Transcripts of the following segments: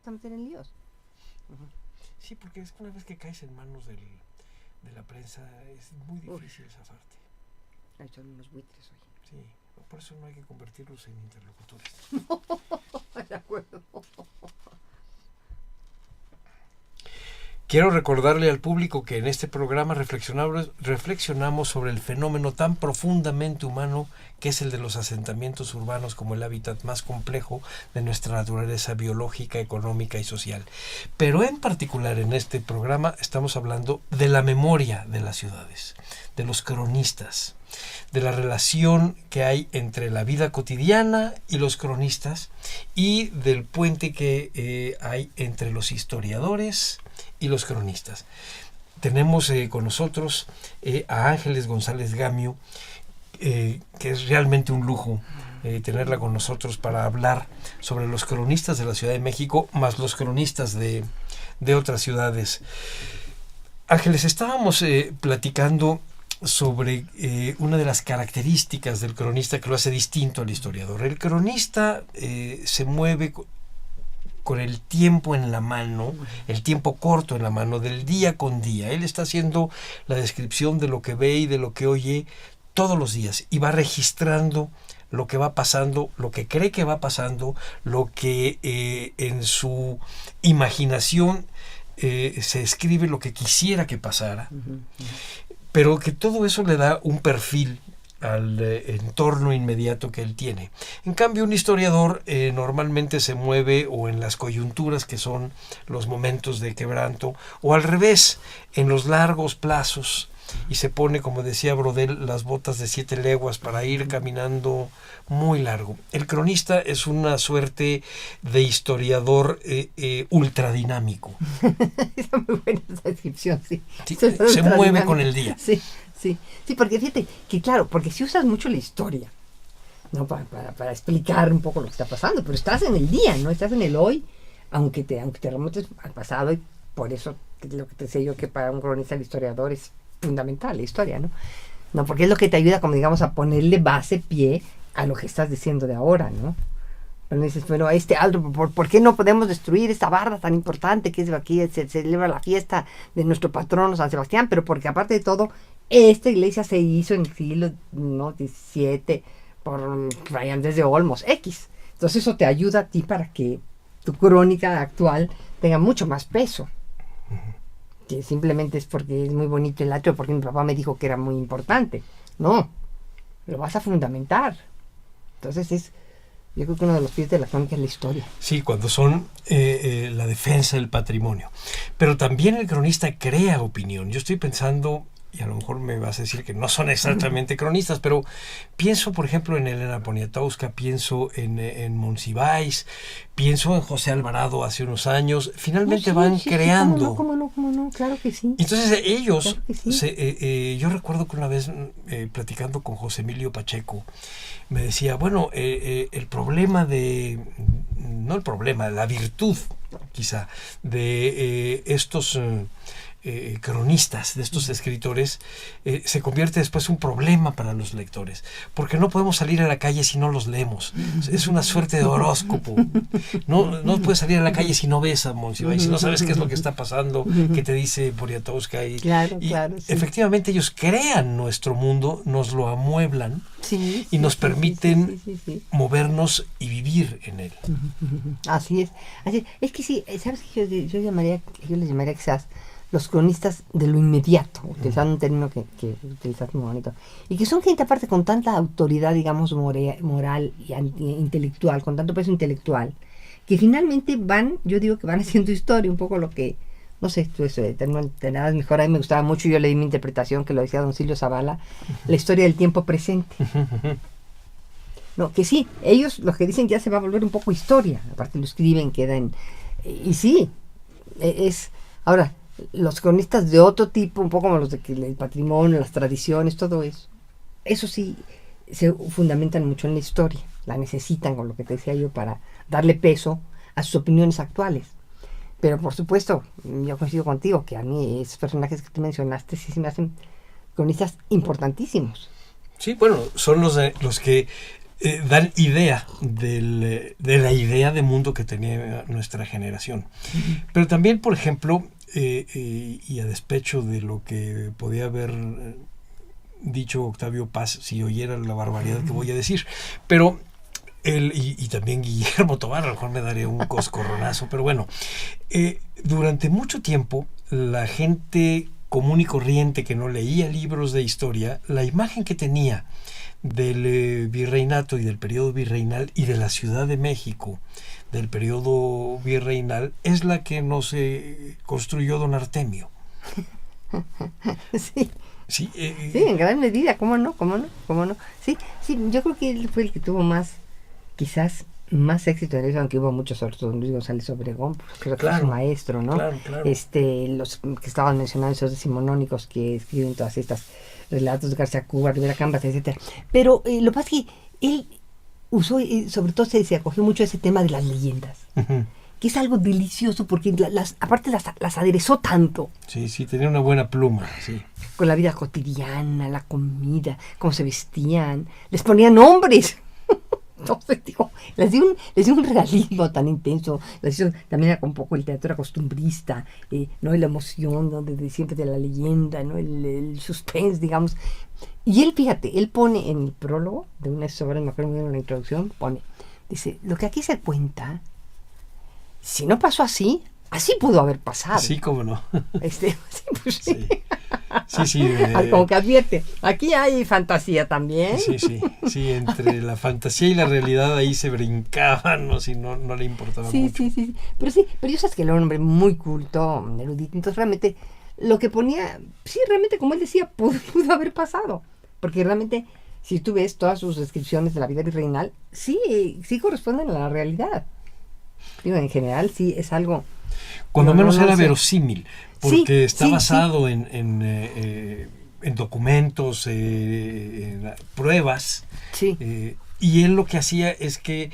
a meter en líos. Uh-huh. Sí, porque es que una vez que caes en manos de la prensa es muy difícil zafarte. Ahí son unos buitres, oye. Sí, por eso no hay que convertirlos en interlocutores. De acuerdo. Quiero recordarle al público que en este programa reflexionamos sobre el fenómeno tan profundamente humano que es el de los asentamientos urbanos como el hábitat más complejo de nuestra naturaleza biológica, económica y social. Pero en particular en este programa estamos hablando de la memoria de las ciudades, de los cronistas, de la relación que hay entre la vida cotidiana y los cronistas y del puente que hay entre los historiadores y los cronistas. Tenemos con nosotros a Ángeles González Gamio, que es realmente un lujo tenerla con nosotros para hablar sobre los cronistas de la Ciudad de México, más los cronistas de otras ciudades. Ángeles, estábamos platicando sobre una de las características del cronista que lo hace distinto al historiador. El cronista se mueve con el tiempo en la mano, el tiempo corto en la mano, del día con día. Él está haciendo la descripción de lo que ve y de lo que oye todos los días y va registrando lo que va pasando, lo que cree que va pasando, lo que en su imaginación se escribe, lo que quisiera que pasara, pero que todo eso le da un perfil al entorno inmediato que él tiene. En cambio, un historiador normalmente se mueve o en las coyunturas que son los momentos de quebranto, o al revés, en los largos plazos, y se pone, como decía Brodel, las botas de 7 leguas para ir caminando muy largo. El cronista es una suerte de historiador ultradinámico. Está muy buena esa descripción, sí. Sí, se mueve con el día. Sí. Sí, porque fíjate que claro, porque si usas mucho la historia, ¿no? Para explicar un poco lo que está pasando, pero estás en el día, ¿no? Estás en el hoy, aunque te remontes al pasado, y por eso lo que te decía yo, que para un cronista el historiador es fundamental, la historia, ¿no? No, porque es lo que te ayuda, como digamos, a ponerle base, pie a lo que estás diciendo de ahora, ¿no? Pero dices, bueno, ¿por qué no podemos destruir esta barda tan importante que es aquí? Se celebra la fiesta de nuestro patrono San Sebastián, pero porque aparte de todo, esta iglesia se hizo en el siglo XVII por Fray Andrés de Olmos, X. Entonces eso te ayuda a ti para que tu crónica actual tenga mucho más peso. Que simplemente es porque es muy bonito el atrio, porque mi papá me dijo que era muy importante. No, lo vas a fundamentar. Entonces yo creo que uno de los pies de la crónica es la historia. Sí, cuando son la defensa del patrimonio. Pero también el cronista crea opinión. Yo estoy pensando, y a lo mejor me vas a decir que no son exactamente cronistas, pero pienso, por ejemplo, en Elena Poniatowska, pienso en Monsiváis, pienso en José Alvarado hace unos años. Finalmente van creando. ¿Cómo no? Claro que sí. Entonces ellos, claro que sí. Yo recuerdo que una vez platicando con José Emilio Pacheco, me decía, bueno, el problema la virtud quizá de estos cronistas, de estos escritores, se convierte después en un problema para los lectores, porque no podemos salir a la calle si no los leemos. Es una suerte de horóscopo. No puedes salir a la calle si no ves a Monsiváis, si no sabes qué es lo que está pasando, qué te dice Poniatowska. Claro, sí. Efectivamente ellos crean nuestro mundo, nos lo amueblan y nos permiten movernos y vivir en él. Así es. Es que sí, ¿sabes qué? Yo les llamaría quizás los cronistas de lo inmediato, utilizando un término que utilizaste muy bonito, y que son gente aparte con tanta autoridad, digamos, moral y intelectual, con tanto peso intelectual, que finalmente yo digo que van haciendo historia, un poco lo que, no sé, tú eso, de nada es mejor, a mí me gustaba mucho, yo leí mi interpretación, que lo decía don Silvio Zavala, la historia del tiempo presente. No, que sí, ellos los que dicen ya se va a volver un poco historia, aparte lo escriben, quedan, y sí, ahora, los cronistas de otro tipo, un poco como los de el patrimonio, las tradiciones, todo eso sí se fundamentan mucho en la historia, la necesitan, con lo que te decía yo, para darle peso a sus opiniones actuales. Pero por supuesto, yo coincido contigo, que a mí esos personajes que tú mencionaste sí se me hacen cronistas importantísimos. Sí, bueno, son los que dan idea de la idea de mundo que tenía nuestra generación. Pero también, por ejemplo, y a despecho de lo que podía haber dicho Octavio Paz si oyera la barbaridad que voy a decir, pero él y también Guillermo Tobar, a lo mejor me daría un coscorronazo, pero bueno, durante mucho tiempo la gente común y corriente que no leía libros de historia, la imagen que tenía del virreinato y del periodo virreinal y de la Ciudad de México del periodo virreinal es la que nos construyó don Artemio. Sí. Sí, Sí, en gran medida, ¿cómo no? Sí, yo creo que él fue el que tuvo quizás más éxito en eso, aunque hubo muchos otros, don Luis González Obregón, pues, creo que fue su maestro, ¿no? Claro. Los que estaban mencionando, esos decimonónicos que escriben todas estas relatos de García Cuba, Rivera Cambas, etcétera. Pero lo que pasa es que él usó, sobre todo se acogió mucho a ese tema de las leyendas. Uh-huh. Que es algo delicioso porque aparte las aderezó tanto. Sí, tenía una buena pluma, sí. Con la vida cotidiana, la comida, cómo se vestían, les ponían nombres. Entonces, digo, les dio un realismo tan intenso. Les dio también era un poco el teatro costumbrista, ¿no? La emoción, ¿no? de siempre de la leyenda, ¿no? El suspense, digamos. Y él, fíjate, él pone en el prólogo de una de sus obras, me acuerdo muy bien en la introducción, dice, lo que aquí se cuenta, si no pasó así pudo haber pasado. Sí, cómo no. Sí, pues sí. Sí. Como que advierte, aquí hay fantasía también. Sí, entre la fantasía y la realidad ahí se brincaban, ¿no? Si no le importaba mucho. Sí. Pero yo sabes que era un hombre muy culto, erudito, entonces realmente lo que ponía, sí, realmente como él decía, pudo haber pasado. Porque realmente, si tú ves todas sus descripciones de la vida virreinal, sí corresponden a la realidad. Digo, en general, sí es algo... Cuando menos era verosímil, porque está basado sí. en documentos, en pruebas. Sí. Y él lo que hacía es que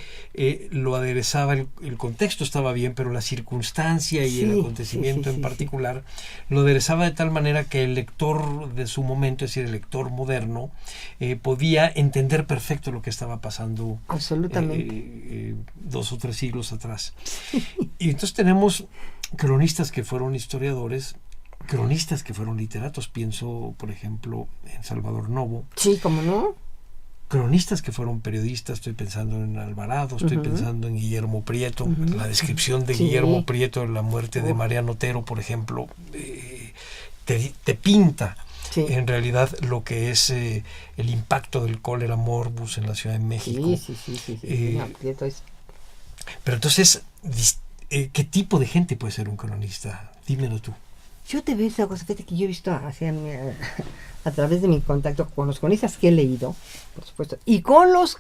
lo aderezaba, el contexto estaba bien, pero la circunstancia y el acontecimiento en particular lo aderezaba de tal manera que el lector de su momento, es decir, el lector moderno, podía entender perfecto lo que estaba pasando. Absolutamente. 2 o 3 siglos atrás. Y entonces tenemos cronistas que fueron historiadores, cronistas que fueron literatos. Pienso, por ejemplo, en Salvador Novo. Sí, ¿cómo no? Cronistas que fueron periodistas, estoy pensando en Alvarado, estoy pensando en Guillermo Prieto, la descripción de Guillermo Prieto de la muerte de Mariano Otero, por ejemplo, te pinta en realidad lo que es el impacto del cólera morbus en la Ciudad de México. Sí. Prieto es... Pero entonces, ¿qué tipo de gente puede ser un cronista? Dímelo tú. Yo te veo esa cosa, fíjate que yo he visto a través de mi contacto con los cronistas que he leído, por supuesto, y con los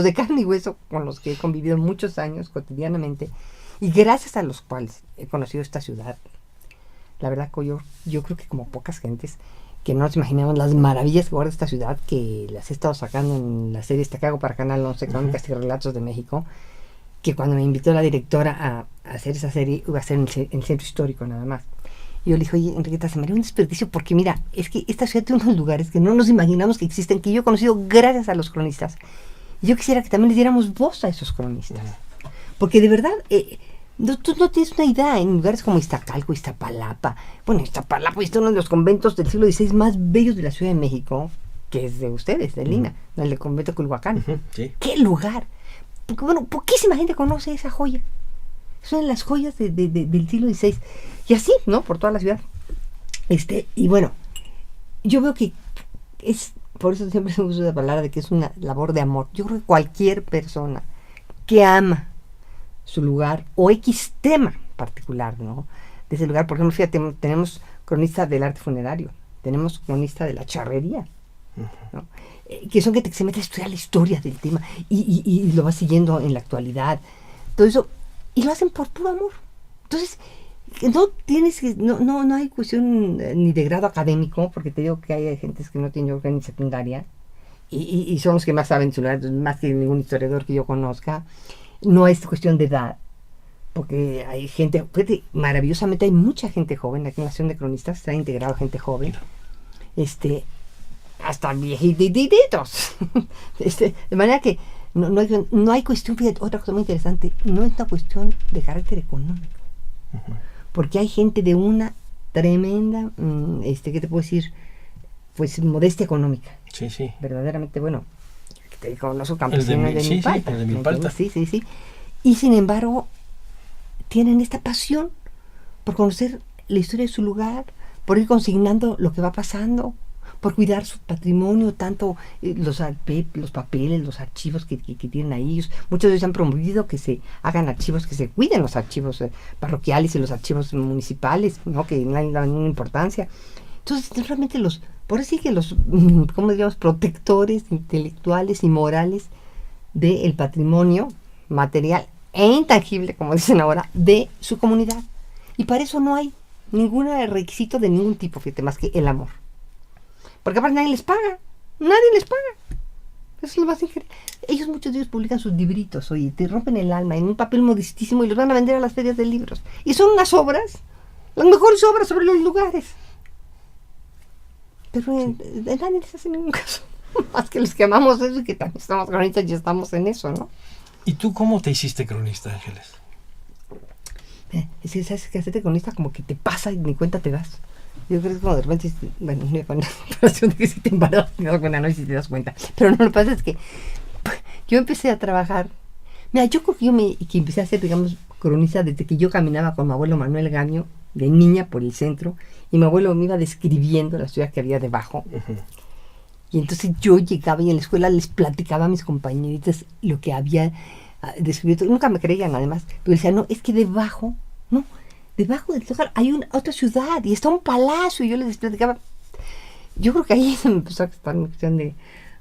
de carne y hueso, con los que he convivido muchos años cotidianamente, y gracias a los cuales he conocido esta ciudad. La verdad que yo creo que como pocas gentes que no nos imaginamos las maravillas que guarda esta ciudad, que las he estado sacando en la serie que hago para Canal 11, Crónicas y Relatos de México, que cuando me invitó la directora a hacer esa serie, iba a ser en el centro histórico nada más. Y yo le dije, oye, Enriqueta, se me haría un desperdicio porque mira, es que esta ciudad tiene unos lugares que no nos imaginamos que existen, que yo he conocido gracias a los cronistas. Y yo quisiera que también les diéramos voz a esos cronistas. Porque de verdad, tú no tienes una idea, en lugares como Iztacalco, Iztapalapa. Bueno, Iztapalapa es uno de los conventos del siglo XVI más bellos de la Ciudad de México, que es de ustedes, de Lina, el convento de Culhuacán. Sí. ¡Qué lugar! Porque bueno, poquísima gente conoce esa joya. Es una de las joyas del siglo XVI. Y así, ¿no? Por toda la ciudad. Y bueno, yo veo que es, por eso siempre se usa la palabra de que es una labor de amor. Yo creo que cualquier persona que ama su lugar o X tema particular, ¿no? De ese lugar, por ejemplo, fíjate, tenemos cronista del arte funerario, tenemos cronista de la charrería, ¿no? Que son que se mete a estudiar la historia del tema y lo va siguiendo en la actualidad. Todo eso. Y lo hacen por puro amor. Entonces, no hay cuestión ni de grado académico, porque te digo que hay gente que no tiene ni secundaria, y son los que más saben su lugar, más que ningún historiador que yo conozca. No es cuestión de edad, porque hay gente, fíjate, maravillosamente hay mucha gente joven, aquí en la Asociación de Cronistas está integrado gente joven. hasta viejititos. De manera que no hay cuestión, fíjate, otra cosa muy interesante, no es una cuestión de carácter económico. Uh-huh. Porque hay gente de una tremenda, ¿qué te puedo decir? Pues modestia económica. Sí, sí. Verdaderamente, bueno, te conozco campesino de Milpalta. Sí, de Milpalta. Sí. Y sin embargo, tienen esta pasión por conocer la historia de su lugar, por ir consignando lo que va pasando, por cuidar su patrimonio, tanto los papeles, los archivos que tienen ahí. Muchos de ellos han promovido que se hagan archivos, que se cuiden los archivos parroquiales y los archivos municipales, ¿no? Que no hay ninguna importancia. Entonces, realmente por así que los, ¿cómo diríamos?, protectores intelectuales y morales del patrimonio material e intangible, como dicen ahora, de su comunidad. Y para eso no hay ningún requisito de ningún tipo, fíjate, más que el amor. Porque aparte nadie les paga. Eso es lo más increíble. Muchos de ellos publican sus libritos, oye, te rompen el alma en un papel modestísimo y los van a vender a las ferias de libros. Y son unas obras, las mejores obras sobre los lugares. Pero nadie les hace ningún caso. Más que los que amamos eso y que también estamos cronistas y estamos en eso, ¿no? ¿Y tú cómo te hiciste cronista, Ángeles? Es que sabes que hacerte cronista como que te pasa y ni cuenta te das. Yo creo que como de repente, bueno, con la operación de que si te embarazas, te das cuenta, no, y si te das cuenta. Pero no, lo que pasa es que yo empecé a trabajar. Mira, yo creo que empecé a ser, digamos, cronista desde que yo caminaba con mi abuelo Manuel Gamio, de niña, por el centro, y mi abuelo me iba describiendo la ciudad que había debajo. Uh-huh. Y entonces yo llegaba y en la escuela les platicaba a mis compañeritas lo que había descubierto. Nunca me creían, además. Pero decían, no, es que debajo del lugar hay otra ciudad y está un palacio. Y yo les platicaba. Yo creo que ahí se me empezó a estar una cuestión de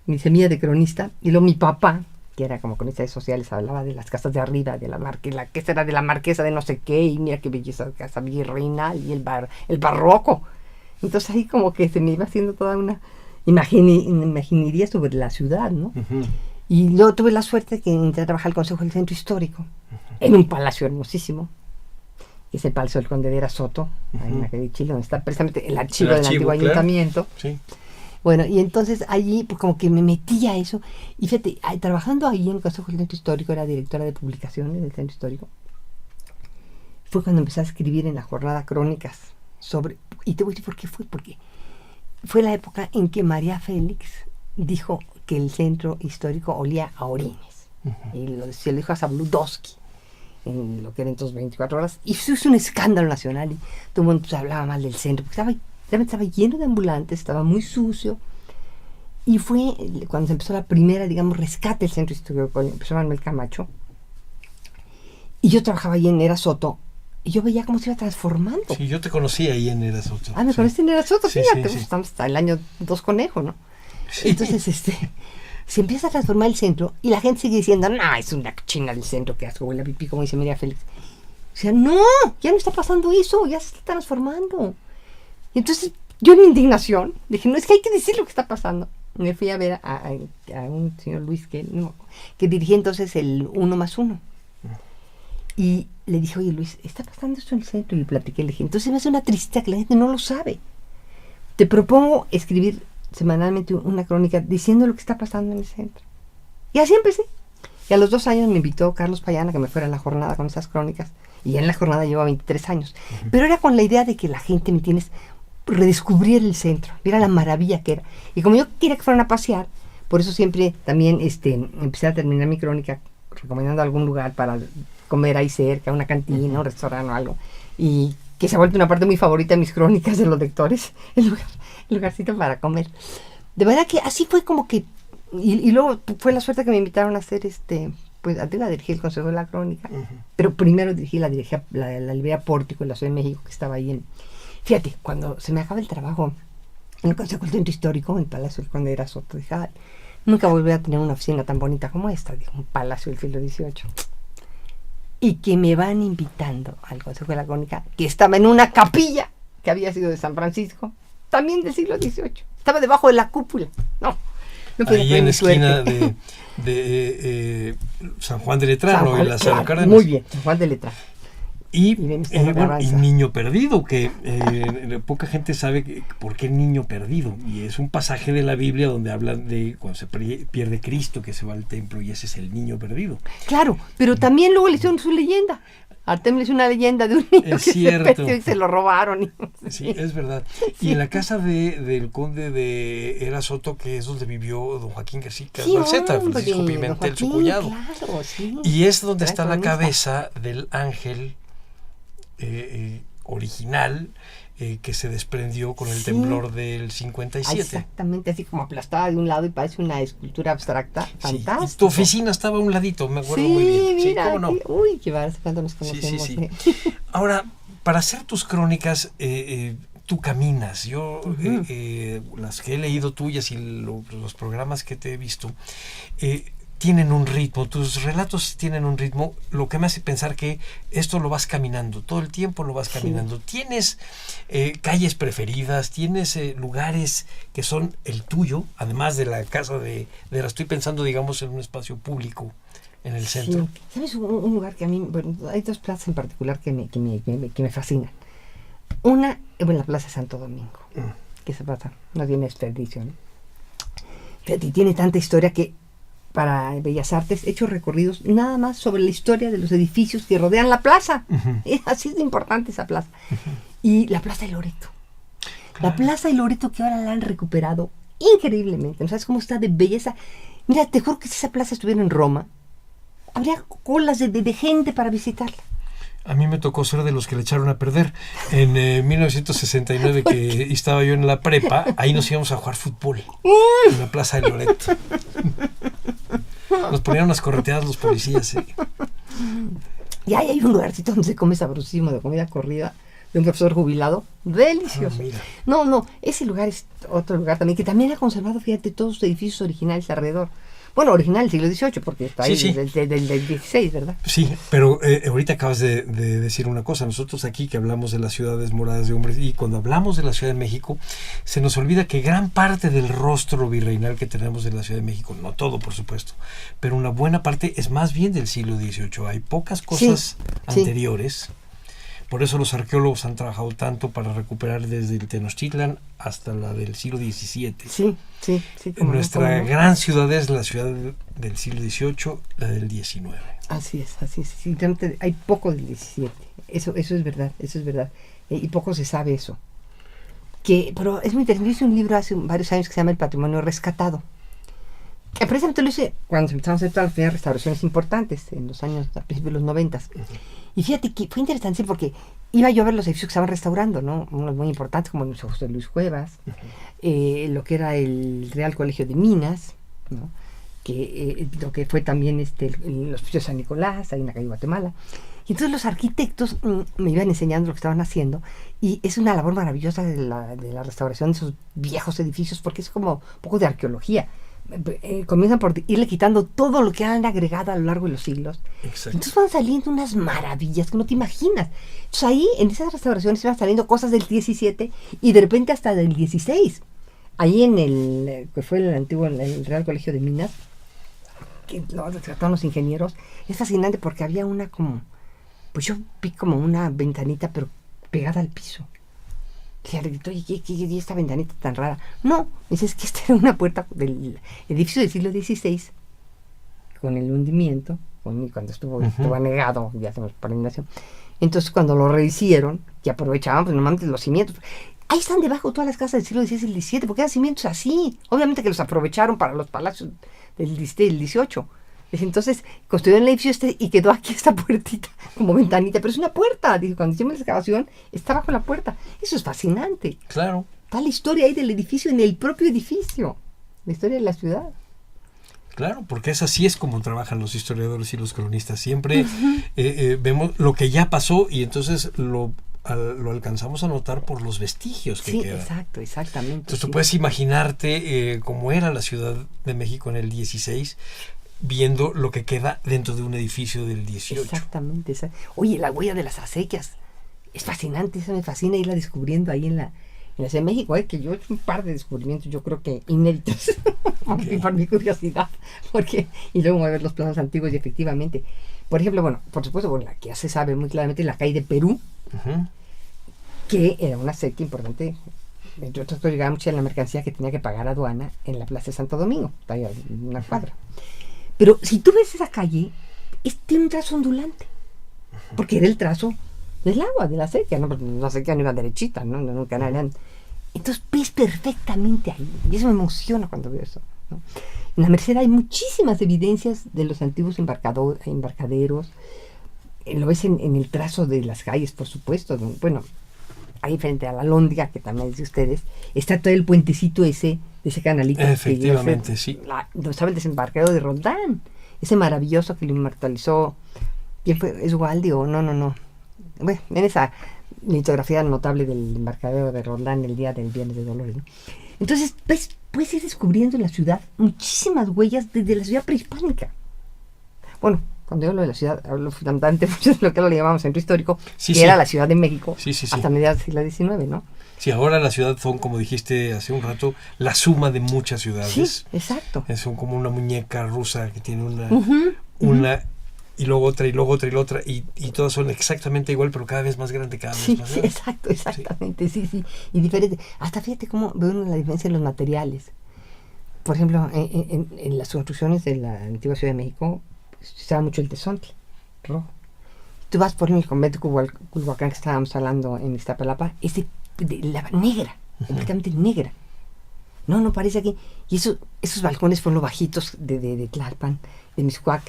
mi semilla de cronista. Y luego mi papá, que era como cronista de sociales, hablaba de las casas de arriba, de la que era de la marquesa de no sé qué, y mira qué belleza de casa virreinal y el barroco. Entonces ahí como que se me iba haciendo toda una imaginería sobre la ciudad, ¿no? Uh-huh. Y luego tuve la suerte que entré a trabajar al Consejo del Centro Histórico, uh-huh, en un palacio hermosísimo, que es el Palacio del Conde de Vera Soto, uh-huh, ahí en la calle de Chile, donde está precisamente el archivo del antiguo ayuntamiento. Sí. Bueno, y entonces allí pues como que me metí a eso, y fíjate, trabajando ahí en el Consejo del Centro Histórico, era directora de publicaciones del Centro Histórico, fue cuando empecé a escribir en la jornada crónicas sobre, y te voy a decir por qué fue, porque fue la época en que María Félix dijo que el centro histórico olía a orines. Uh-huh. Y se lo dijo a Zabludowski, en lo que eran entonces 24 horas. Y eso hizo un escándalo nacional y todo el mundo se hablaba mal del centro, porque estaba lleno de ambulantes, estaba muy sucio. Y fue cuando se empezó la primera, digamos, rescate del centro histórico, empezó Manuel Camacho. Y yo trabajaba ahí en Era Soto. Y yo veía cómo se iba transformando. Sí, yo te conocí ahí en Era Soto. Me conociste en Era Soto, sí, fíjate, sí. Estamos hasta el año 2 conejo, ¿no? Sí. Entonces, se empieza a transformar el centro y la gente sigue diciendo, no, es una china del centro, que asco, huele a pipí, como dice María Félix. O sea, no, ya no está pasando eso, ya se está transformando. Y entonces, yo en mi indignación, dije, no, es que hay que decir lo que está pasando. Me fui a ver a un señor Luis, que dirigía entonces el 1+1. Y le dije, oye Luis, está pasando esto en el centro, y le platiqué, le dije, entonces me hace una tristeza que la gente no lo sabe. Te propongo escribir semanalmente una crónica diciendo lo que está pasando en el centro. Y así empecé. Y a los 2 años me invitó Carlos Payana que me fuera a la jornada con esas crónicas. Y ya en la jornada llevo 23 años. Uh-huh. Pero era con la idea de que la gente, ¿me entiendes?, redescubriera el centro, viera la maravilla que era. Y como yo quería que fueran a pasear, por eso siempre también empecé a terminar mi crónica recomendando algún lugar para comer ahí cerca, una cantina, un restaurante o algo. Y que se ha vuelto una parte muy favorita de mis crónicas de los lectores, el lugarcito para comer. De verdad que así fue como que... Y luego fue la suerte que me invitaron a hacer pues a dirigir el Consejo de la Crónica. Uh-huh. Pero primero dirigí la librería Pórtico en la Ciudad de México, que estaba ahí en... Fíjate, cuando se me acaba el trabajo en el Consejo del Centro Histórico, en el Palacio del Conde de Vera Soto, dije, nunca volví a tener una oficina tan bonita como esta, digo, un palacio del siglo XVIII. Y que me van invitando al Consejo de la Crónica, que estaba en una capilla que había sido de San Francisco, también del siglo XVIII. Estaba debajo de la cúpula. No ahí en la esquina de San Juan de Letrán, ¿no? En la Lázaro Cárdenas. Muy bien, San Juan de Letrán. Y, vemos y Niño Perdido, que poca gente sabe por qué Niño Perdido. Y es un pasaje de la Biblia donde hablan de cuando se pierde Cristo, que se va al templo, y ese es el niño perdido. Claro, pero también luego le hicieron su leyenda. Artemio es una leyenda de un niño es que cierto. se perdió y se lo robaron. Sí, es verdad. Sí. Y en la casa del conde de Era Soto, que es donde vivió don Joaquín García Balceta, Francisco Pimentel, su cuñado. Claro, sí. Y es donde está la cabeza del ángel original que se desprendió con el temblor del 57. Exactamente, así como aplastada de un lado y parece una escultura abstracta. Fantástica. Y tu oficina estaba a un ladito, me acuerdo muy bien. Mira, sí, ¿cómo no? Uy, qué barato, cuando nos conocemos. Sí. Ahora, para hacer tus crónicas, tú caminas. Yo, las que he leído tuyas y los programas que te he visto, tienen un ritmo, tus relatos tienen un ritmo, lo que me hace pensar que esto lo vas caminando, todo el tiempo lo vas caminando. Sí. ¿Tienes calles preferidas? ¿Tienes lugares que son el tuyo? Además de la casa la estoy pensando, digamos, en un espacio público en el centro. Sí. ¿Sabes un lugar que a mí, bueno, hay dos plazas en particular que me fascinan? Una, la Plaza de Santo Domingo, que esa plaza no tiene desperdicio, ¿no? Fíjate, y tiene tanta historia que para Bellas Artes he hecho recorridos nada más sobre la historia de los edificios que rodean la plaza. Es así de importante esa plaza. Y la Plaza de Loreto. Claro. La Plaza de Loreto, que ahora la han recuperado increíblemente. ¿No sabes cómo está de belleza? Mira, te juro que si esa plaza estuviera en Roma, habría colas de gente para visitarla. A mí me tocó ser de los que le echaron a perder. En 1969, que estaba yo en la prepa, ahí nos íbamos a jugar fútbol en la Plaza de Loreto. Nos ponían unas correteadas los policías. ¿Sí? Y ahí hay un lugarcito donde se come sabrosísimo de comida corrida de un profesor jubilado. Delicioso. No, ese lugar es otro lugar también, que también ha conservado, fíjate, todos sus edificios originales alrededor. Bueno, original del siglo XVIII, porque está ahí del XVI, ¿verdad? Sí, pero ahorita acabas de decir una cosa. Nosotros aquí que hablamos de las ciudades moradas de hombres, y cuando hablamos de la Ciudad de México, se nos olvida que gran parte del rostro virreinal que tenemos de la Ciudad de México, no todo por supuesto, pero una buena parte es más bien del siglo XVIII. Hay pocas cosas anteriores. Por eso los arqueólogos han trabajado tanto para recuperar desde el Tenochtitlan hasta la del siglo XVII. Sí. Nuestra gran ciudad es la ciudad del siglo XVIII, la del XIX. Así es. Sí, hay poco del XVII. Eso es verdad. Y poco se sabe eso. Pero es muy interesante. Yo hice un libro hace varios años que se llama El Patrimonio Rescatado. Que precisamente lo hice cuando se empezaron a hacer todas las primeras restauraciones importantes, en los años, a principios de los 90. Y fíjate que fue interesante porque iba yo a ver los edificios que estaban restaurando, ¿no? Unos muy importantes como el Museo José Luis Cuevas, lo que era el Real Colegio de Minas, ¿no? Lo que fue también los edificios de San Nicolás, ahí en la calle Guatemala. Y entonces los arquitectos me iban enseñando lo que estaban haciendo, y es una labor maravillosa de la restauración de esos viejos edificios, porque es como un poco de arqueología. Comienzan por irle quitando todo lo que han agregado a lo largo de los siglos. Exacto. Entonces van saliendo unas maravillas que no te imaginas. Entonces ahí, en esas restauraciones, van saliendo cosas del 17 y de repente hasta del 16. Ahí en que fue el antiguo, el Real Colegio de Minas, que lo trataron los ingenieros, es fascinante porque había pues yo vi como una ventanita, pero pegada al piso. Oye, ¿qué esta ventanita tan rara? No, dices que esta era una puerta del edificio del siglo XVI, con el hundimiento, cuando estuvo anegado, ya hacemos por la inundación. Entonces, cuando lo rehicieron, que aprovechaban, pues normalmente los cimientos. Ahí están debajo todas las casas del siglo XVI y XVII, porque eran cimientos así. Obviamente que los aprovecharon para los palacios del XVIII. Entonces construyeron el edificio y quedó aquí esta puertita como ventanita, pero es una puerta. Dice, cuando hicimos la excavación está bajo la puerta. Eso es fascinante. Claro. Está la historia ahí del edificio, en el propio edificio, la historia de la ciudad. Claro, porque así es como trabajan los historiadores y los cronistas. Siempre vemos lo que ya pasó y entonces lo alcanzamos a notar por los vestigios que quedan. Sí, exactamente. Entonces tú puedes imaginarte cómo era la Ciudad de México en el 16, viendo lo que queda dentro de un edificio del 18. Exactamente. Oye, la huella de las acequias es fascinante, eso me fascina irla descubriendo ahí en la Ciudad de México, que yo he hecho un par de descubrimientos, yo creo que inéditos, por mi curiosidad, y luego voy a ver los planos antiguos y efectivamente. Por ejemplo, bueno, por supuesto, bueno, la que ya se sabe muy claramente, la calle de Perú, Ujú. que era una secta importante, entre otras cosas, llegaba mucha de la mercancía que tenía que pagar aduana en la Plaza de Santo Domingo, está ahí en una cuadra. Pero si tú ves esa calle, tiene un trazo ondulante, porque era el trazo del agua, de la sequía, ¿no? Porque la sequía no iba derechita, ¿no? Nunca eran. Entonces ves perfectamente ahí, y eso me emociona cuando veo eso, ¿no? En la Merced hay muchísimas evidencias de los antiguos embarcaderos, lo ves en el trazo de las calles, por supuesto, ¿no? Bueno, ahí frente a la Lóndiga, que también es de ustedes, está todo el puentecito ese, de ese canalito. Efectivamente, sí. Donde estaba el desembarcadero de Roldán, ese maravilloso que lo inmortalizó. ¿Quién fue? ¿Es Waldi o no? Bueno, en esa litografía notable del embarcadero de Roldán el día del Viernes de Dolores, ¿no? Entonces, puedes ir descubriendo en la ciudad muchísimas huellas desde la ciudad prehispánica. Bueno, cuando yo hablo de la ciudad, hablo fundamentalmente de lo que lo llamamos centro histórico, Sí, que sí. era la Ciudad de México, Sí, sí, sí. hasta mediados del siglo XIX, ¿no? Sí, ahora la ciudad son, como dijiste hace un rato, la suma de muchas ciudades. Sí, exacto. Son como una muñeca rusa que tiene una, Ujú. y luego otra, y luego otra, y luego otra, y todas son exactamente igual, pero cada vez más grande, cada vez Sí, más sí, grande. exactamente, sí. Y diferente. Hasta fíjate cómo veo uno la diferencia en los materiales. Por ejemplo, en las construcciones de la antigua Ciudad de México, se usaba mucho el tesontle rojo. Tú vas por el convento de Culhuacán que estábamos hablando en Iztapalapa, es de la negra, completamente negra. No parece aquí. Y esos balcones fueron los bajitos de Tlalpan, de Mixcoac.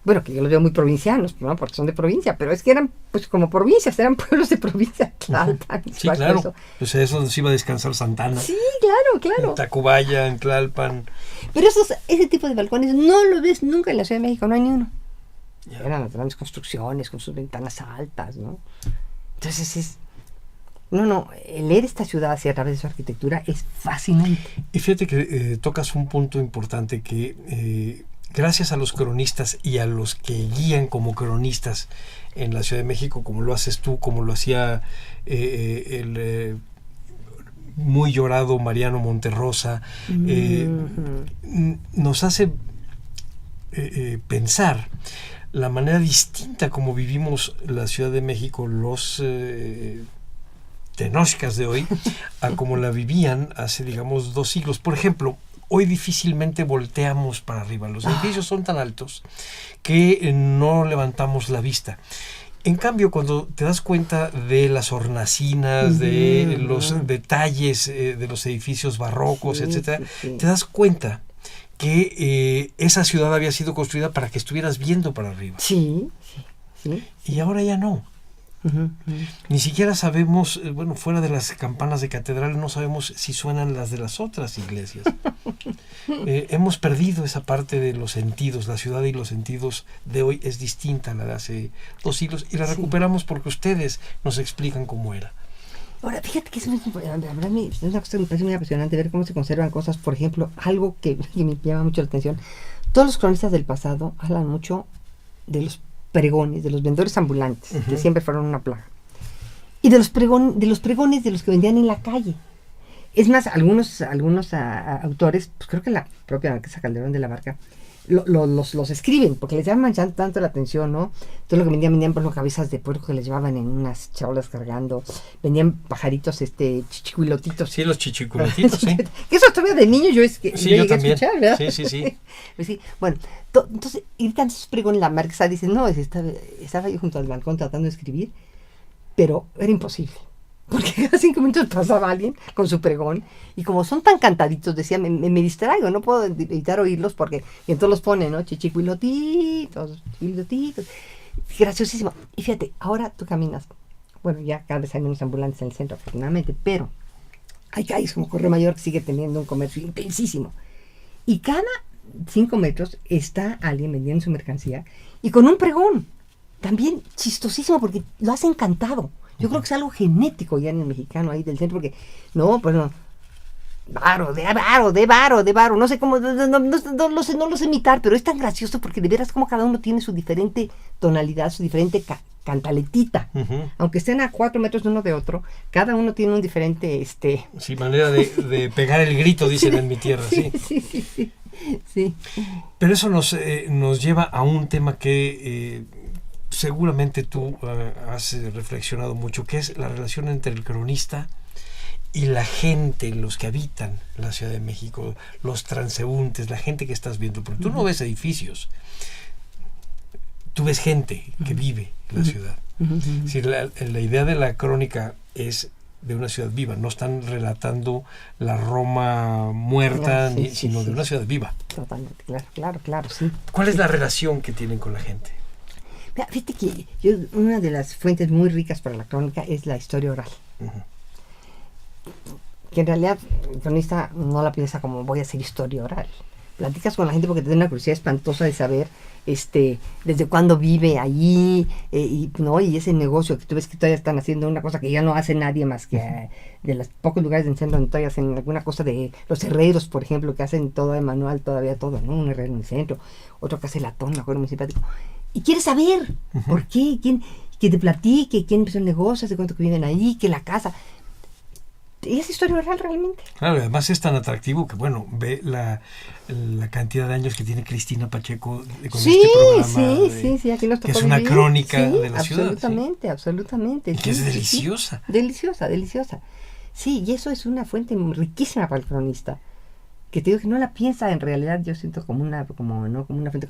Bueno, que yo los veo muy provincianos, ¿no? Porque son de provincia, pero es que eran, pues, como provincias, eran pueblos de provincia, Tlalpan, Sí, Mixcoac, claro. eso. Pues es donde se iba a descansar Santana. Sí, claro. En Tacubaya, en Tlalpan. Pero ese tipo de balcones no lo ves nunca en la Ciudad de México, no hay ni uno. Ya. Eran las grandes construcciones con sus ventanas altas, ¿no? Entonces el leer esta ciudad hacia a través de su arquitectura es fascinante. Y fíjate que tocas un punto importante que gracias a los cronistas y a los que guían como cronistas en la Ciudad de México, como lo haces tú, como lo hacía el muy llorado Mariano Monterrosa, nos hace pensar la manera distinta como vivimos la Ciudad de México los tenochcas de hoy a como la vivían hace, digamos, 2 siglos. Por ejemplo, hoy difícilmente volteamos para arriba. Los edificios son tan altos que no levantamos la vista. En cambio, cuando te das cuenta de las hornacinas, de los detalles de los edificios barrocos, etcétera, te das cuenta que esa ciudad había sido construida para que estuvieras viendo para arriba. Sí. Y ahora ya no. Ni siquiera sabemos, bueno, fuera de las campanas de catedral, no sabemos si suenan las de las otras iglesias. Hemos perdido esa parte de los sentidos. La ciudad y los sentidos de hoy es distinta a la de hace 2 siglos y la recuperamos porque ustedes nos explican cómo era. Ahora, fíjate que es una cosa que me parece muy apasionante ver cómo se conservan cosas. Por ejemplo, algo que me llama mucho la atención. Todos los cronistas del pasado hablan mucho de los pregones, de los vendedores ambulantes, que siempre fueron una plaga. Y de los pregones de los que vendían en la calle. Es más, algunos autores, pues creo que la propia Marquesa Calderón de la Barca, los escriben, porque les llaman tanto la atención, ¿no? Todo lo que vendían por ejemplo, cabezas de puerco que les llevaban en unas charolas cargando, vendían pajaritos, chichicuilotitos. Sí, los chichicuilotitos, sí. Que eso todavía de niño yo yo también. A escuchar, ¿verdad? Sí. Pues sí, bueno, entonces, y tanto esos pregones, la Marquesa dice, no, estaba yo junto al balcón tratando de escribir, pero era imposible. Porque cada 5 minutos pasaba alguien con su pregón y como son tan cantaditos, decía, me distraigo, no puedo evitar oírlos porque y entonces los ponen, ¿no? Chichicuilotitos, graciosísimo. Y fíjate, ahora tú caminas, bueno, ya cada vez hay menos ambulantes en el centro, afortunadamente, pero hay calles como Correo Mayor que sigue teniendo un comercio intensísimo. Y cada 5 metros está alguien vendiendo su mercancía y con un pregón, también chistosísimo porque lo has encantado. Yo creo que es algo genético ya en el mexicano ahí del centro, porque, no, pues no, varo, no sé cómo, no lo sé imitar, pero es tan gracioso porque de veras como cada uno tiene su diferente tonalidad, su diferente cantaletita. Aunque estén a 4 metros de uno de otro, cada uno tiene un diferente, Sí, manera de pegar el grito, dicen en mi tierra, sí. Sí. Sí. Pero eso nos lleva a un tema que seguramente tú has reflexionado mucho, que es la relación entre el cronista y la gente, los que habitan la Ciudad de México, los transeúntes, la gente que estás viendo, porque tú no ves edificios, tú ves gente que vive en la ciudad. Es decir, la idea de la crónica es de una ciudad viva, no están relatando la Roma muerta, sino de una ciudad viva. Totalmente, claro, sí. ¿Cuál es la relación que tienen con la gente? Mira, fíjate que una de las fuentes muy ricas para la crónica es la historia oral. Que en realidad el cronista no la piensa como voy a hacer historia oral. Platicas con la gente porque te da una curiosidad espantosa de saber desde cuándo vive allí, y ese negocio que tú ves que todavía están haciendo una cosa que ya no hace nadie más que de los pocos lugares del centro donde todavía hacen alguna cosa, de los herreros, por ejemplo, que hacen todo de manual, todavía todo, ¿no? Un herrero en el centro, otro que hace latón, me acuerdo, muy simpático. Y quieres saber por qué, quién, que te platique, quién empezó el negocio, hace cuánto que viven ahí, que la casa. Es historia oral realmente. Claro, además es tan atractivo que, bueno, ve la cantidad de años que tiene Cristina Pacheco con este programa. Sí, aquí nos tocó, que es una vivir crónica de la ciudad. Absolutamente. Y que es deliciosa. Deliciosa. Sí, y eso es una fuente riquísima para el cronista. Que te digo que no la piensa en realidad, yo siento como una fuente,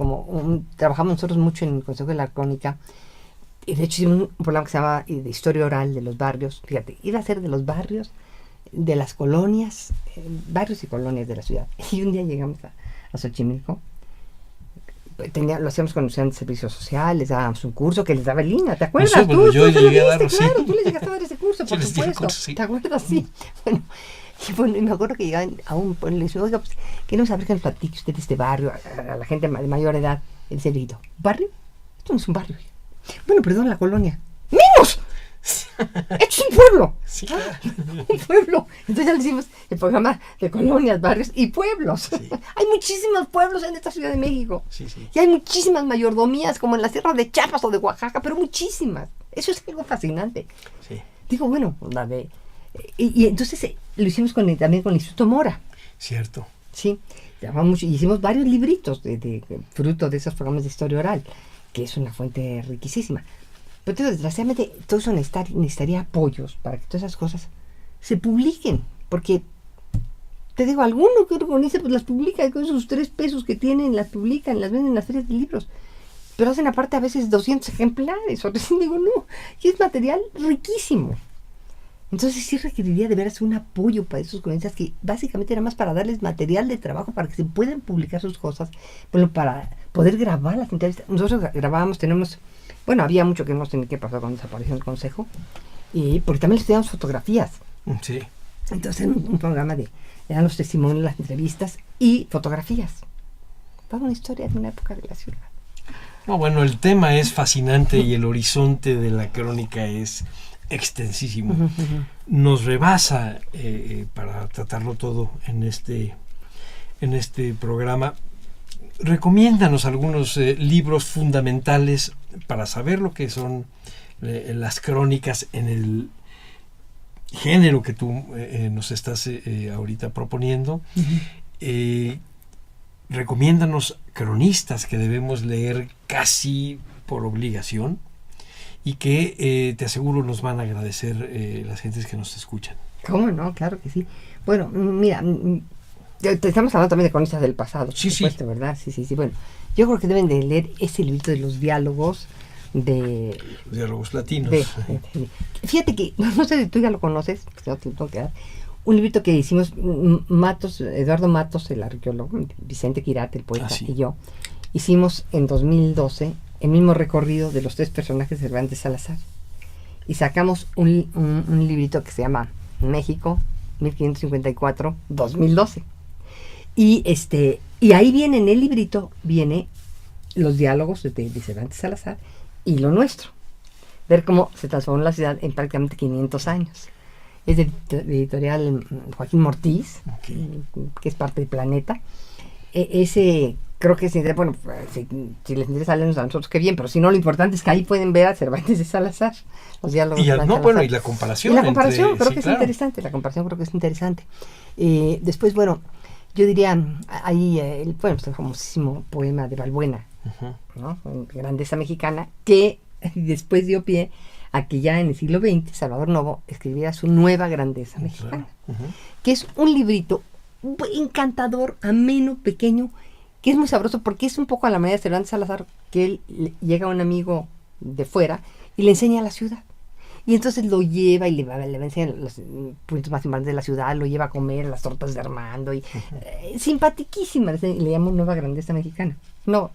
trabajamos nosotros mucho en el Consejo de la Crónica. Y de hecho hicimos un programa que se llama de historia oral de los barrios. Fíjate, iba a ser de los barrios, de las colonias, barrios y colonias de la ciudad. Y un día llegamos a Xochimilco, lo hacíamos con estudiantes de servicio social, les dábamos un curso que les daba Lina, ¿te acuerdas? No sé, tú llegué a darlo, claro, tú les llegaste a dar ese curso, por supuesto. Sí. ¿Te acuerdas? Sí. Bueno, y me acuerdo que llegaban a un pueblo y le decían, oiga, pues, queremos saber que nos platique usted de este barrio, a la gente de mayor edad. Y dice, ¿barrio? Esto no es un barrio. Bueno, perdón, la colonia. ¡Menos! ¡Esto es un pueblo! Sí, claro. Un pueblo. Entonces ya le hicimos el programa de colonias, barrios y pueblos. Sí. Hay muchísimos pueblos en esta Ciudad de México. Sí. Y hay muchísimas mayordomías, como en la sierra de Chiapas o de Oaxaca, pero muchísimas. Eso es algo fascinante. Sí. Digo, bueno, y entonces lo hicimos también con el Instituto Mora. Cierto. Sí. Y hicimos varios libritos de fruto de esos programas de historia oral, que es una fuente riquísima. Pero desgraciadamente todo eso necesitaría apoyos para que todas esas cosas se publiquen, porque te digo, alguno que organice pues las publica, con esos 3 pesos que tienen, las publican, las venden en las ferias de libros, pero hacen aparte a veces 200 ejemplares, o digo, no, y es material riquísimo. Entonces sí requeriría de veras un apoyo para esos cronistas, que básicamente era más para darles material de trabajo para que se puedan publicar sus cosas, bueno, para poder grabar las entrevistas. Nosotros grabábamos, había mucho que no sé ni qué pasó cuando desapareció el consejo, porque también les estudiamos fotografías. Sí. Entonces un programa eran los testimonios, las entrevistas y fotografías. Toda una historia de una época de la ciudad. No, bueno, el tema es fascinante y el horizonte de la crónica es extensísimo. Nos rebasa para tratarlo todo en este programa. Recomiéndanos algunos libros fundamentales para saber lo que son las crónicas en el género que tú nos estás ahorita proponiendo. Recomiéndanos cronistas que debemos leer casi por obligación y que te aseguro nos van a agradecer las gentes que nos escuchan. ¿Cómo no? Claro que sí. Bueno, mira, estamos hablando también de cronistas del pasado, por supuesto, ¿verdad? Sí. Bueno, yo creo que deben de leer ese librito de los diálogos los diálogos latinos. Fíjate que, no sé si tú ya lo conoces, pues no te tengo que dar, un librito que hicimos Eduardo Matos, el arqueólogo, Vicente Quirarte, el poeta, y yo, hicimos en 2012 el mismo recorrido de los 3 personajes de Cervantes Salazar. Y sacamos un librito que se llama México, 1554-2012. Y ahí viene, en el librito, los diálogos de Cervantes Salazar y lo nuestro. Ver cómo se transformó la ciudad en prácticamente 500 años. Es de editorial Joaquín Mortiz, que es parte del Planeta. Ese creo que bueno, si les interesa leernos a nosotros, qué bien, pero si no, lo importante es que ahí pueden ver a Cervantes de Salazar, los diálogos. Y la comparación. La comparación creo que es interesante. Después, bueno, Yo diría, ahí, bueno, el famosísimo poema de Balbuena, ¿no? Grandeza mexicana, que después dio pie a que ya en el siglo XX Salvador Novo escribiera su nueva grandeza mexicana, que es un librito encantador, ameno, pequeño, que es muy sabroso porque es un poco a la manera de Cervantes Salazar, que él llega a un amigo de fuera y le enseña la ciudad. Y entonces lo lleva y le va a enseñar los puntos más importantes de la ciudad, lo lleva a comer las tortas de Armando. Y, simpaticísima, le llamo Nueva Grandeza Mexicana. No,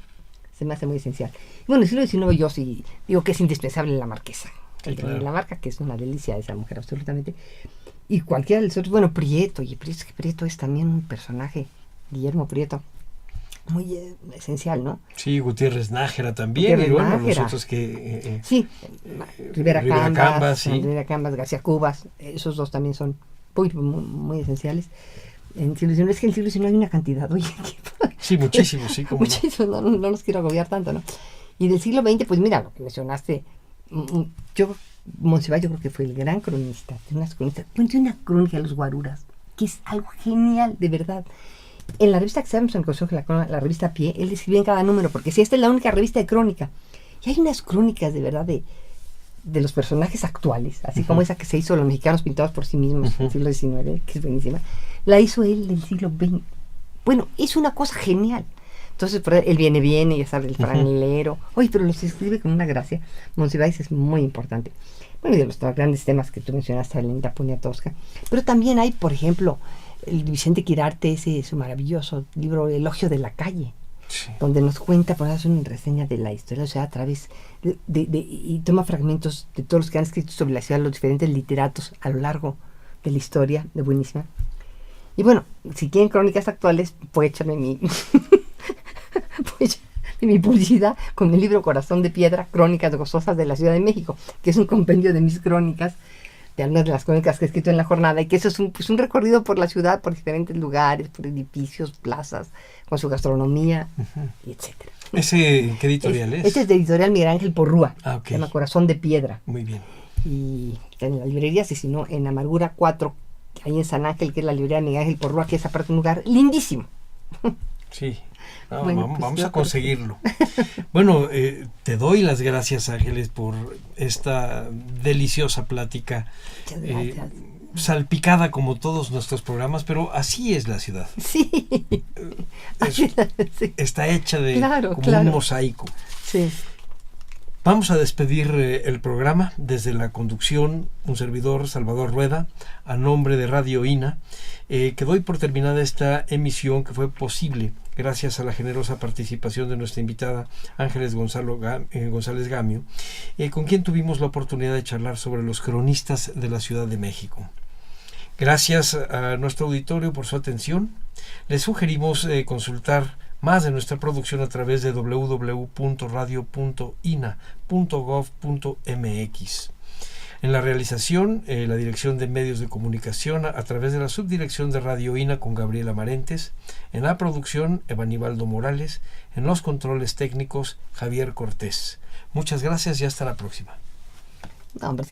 se me hace muy esencial. Y bueno, el siglo XIX yo sí digo que es indispensable la Marquesa. Sí, claro. La Marca, que es una delicia esa mujer, absolutamente. Y cualquiera de los otros, bueno, Prieto, y Prieto es también un personaje, Guillermo Prieto, muy esencial, ¿no? Sí, Gutiérrez Nájera también, Gutiérrez, y bueno, Nájera. Nosotros que... sí, Rivera Cambas, sí. Rivera Cambas, García Cubas, esos dos también son muy esenciales. En el siglo XIX, es que en el siglo XIX hay una cantidad, oye. Sí, muchísimo, sí. Como muchísimo, no los quiero agobiar tanto, ¿no? Y del siglo XX, pues mira, lo que mencionaste, Monsiváis yo creo que fue el gran cronista, de una crónica de los guaruras, que es algo genial, de verdad. En la revista que sabemos en el Consejo, la revista Pie, él escribía en cada número, porque si esta es la única revista de crónica, y hay unas crónicas de verdad de los personajes actuales, así como esa que se hizo Los mexicanos pintados por sí mismos en el siglo XIX, que es buenísima, la hizo él del siglo XX. Bueno, es una cosa genial. Entonces, él viene, ya sabes, el franelero. Oye, pero los escribe con una gracia. Monsiváis es muy importante. Bueno, y de los grandes temas que tú mencionaste, Alenita Poniatowska. Pero también hay, por ejemplo, el Vicente Quirarte, su maravilloso libro Elogio de la calle, sí, donde nos cuenta, por ejemplo, una reseña de la historia, o sea, a través y toma fragmentos de todos los que han escrito sobre la ciudad, los diferentes literatos a lo largo de la historia, de buenísima. Y bueno, si quieren crónicas actuales, pues échame mi publicidad con el libro Corazón de Piedra, Crónicas Gozosas de la Ciudad de México, que es un compendio de mis crónicas, de algunas de las crónicas que he escrito en la jornada, y que eso es un recorrido por la ciudad, por diferentes lugares, por edificios, plazas, con su gastronomía, y etcétera. ¿Ese qué editorial es? Este es de editorial Miguel Ángel Porrúa, okay. Se llama Corazón de Piedra. Muy bien. Y en la librería, si no, en Amargura 4, ahí en San Ángel, que es la librería Miguel Ángel Porrúa, que es aparte un lugar lindísimo. Sí. No, bueno, vamos a conseguirlo. Bueno, te doy las gracias, Ángeles, por esta deliciosa plática, salpicada como todos nuestros programas, pero así es la ciudad. Sí. Sí. Está hecha de claro. un mosaico. Sí. Vamos a despedir el programa desde la conducción, un servidor, Salvador Rueda, a nombre de Radio INA, que doy por terminada esta emisión que fue posible gracias a la generosa participación de nuestra invitada Ángeles González Gamio, con quien tuvimos la oportunidad de charlar sobre los cronistas de la Ciudad de México. Gracias a nuestro auditorio por su atención. Les sugerimos consultar más de nuestra producción a través de www.radio.ina.gov.mx. En la realización, la Dirección de Medios de Comunicación a través de la Subdirección de Radio INA con Gabriela Marentes. En la producción, Evaníbaldo Morales. En los controles técnicos, Javier Cortés. Muchas gracias y hasta la próxima. No, hombre.